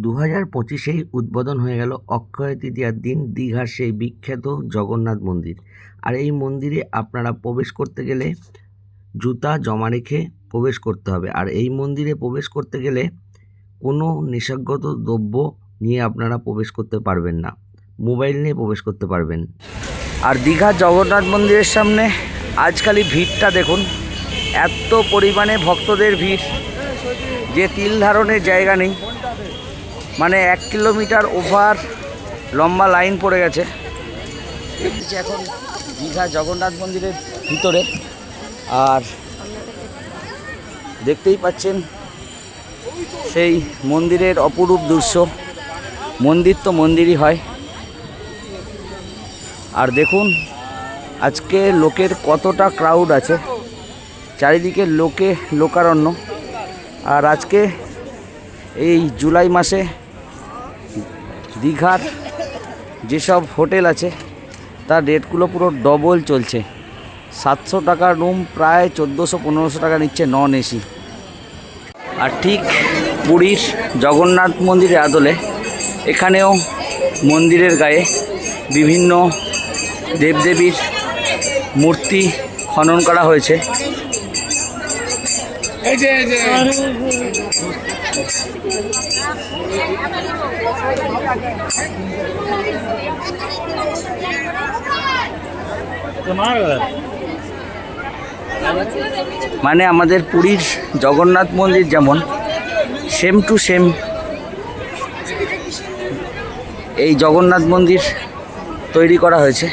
2025-এই উদ্বোধন হয়ে গেল অক্ষয় তৃতীয়ার দিন দীঘার সেই বিখ্যাত জগন্নাথ মন্দির। আর এই মন্দিরে আপনারা প্রবেশ করতে গেলে জুতা জমা রেখে প্রবেশ করতে হবে। আর এই মন্দিরে প্রবেশ করতে গেলে কোনো নেশাগত দ্রব্য নিয়ে আপনারা প্রবেশ করতে পারবেন না, মোবাইল নিয়ে প্রবেশ করতে পারবেন। আর দীঘার জগন্নাথ মন্দিরের সামনে আজকালই ভিড়টা দেখুন, এত পরিমাণে ভক্তদের ভিড় যে তিল ধারণের জায়গা নেই। মানে 1 কিলোমিটার ওভার লম্বা লাইন পড়ে গেছে। এখন দীঘা জগন্নাথ মন্দিরের ভিতরে, আর দেখতেই পাচ্ছেন সেই মন্দিরের অপরূপ দৃশ্য। মন্দির তো মন্দিরই হয়। আর দেখুন আজকে লোকের কতটা ক্রাউড আছে, চারিদিকে লোকারণ্য। আর আজকে এই জুলাই মাসে দীঘার যেসব হোটেল আছে তার রেটগুলো পুরো ডবল চলছে। 700 টাকার রুম প্রায় 1400-1500 টাকা নিচ্ছে নন এসি। আর ঠিক পুরীর জগন্নাথ মন্দিরের আদলে এখানেও মন্দিরের গায়ে বিভিন্ন দেবদেবীর মূর্তি খনন করা হয়েছে। মানে আমাদের পুরীর জগন্নাথ মন্দির যেমন সেম টু সেম এই জগন্নাথ মন্দির তৈরি করা হয়েছে।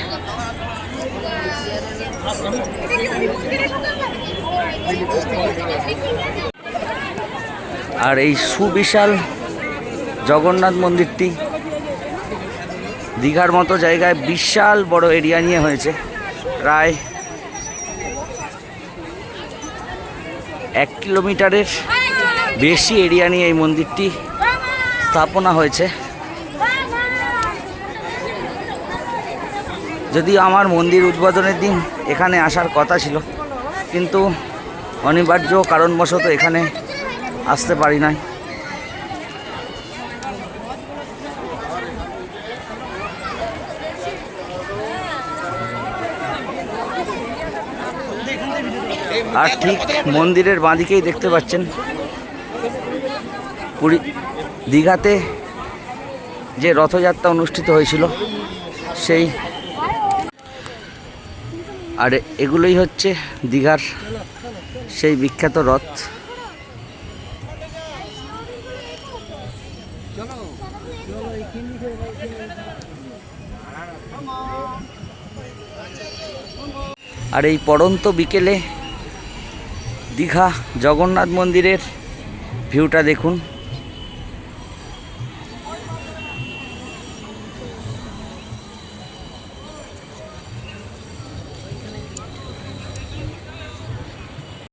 আর এই সুবিশাল জগন্নাথ মন্দিরটি দীঘার মতো জায়গায় বিশাল বড় এরিয়া নিয়ে হয়েছে। প্রায় 1 কিলোমিটারের বেশি এরিয়া নিয়ে এই মন্দিরটি স্থাপনা হয়েছে। যদিও আমার মন্দির উদ্বোধনের দিন এখানে আসার কথা ছিল, কিন্তু অনিবার্য কারণবশত এখানে আসতে পারি নাই। আর ঠিক মন্দিরের বাঁদিকেই দেখতে পাচ্ছেন পুরী দীঘাতে যে রথযাত্রা অনুষ্ঠিত হয়েছিল সেই। আর এগুলোই হচ্ছে দীঘার সেই বিখ্যাত রথ। আর এই পড়ন্ত বিকেলে দীঘা জগন্নাথ মন্দিরের ভিউটা দেখুন।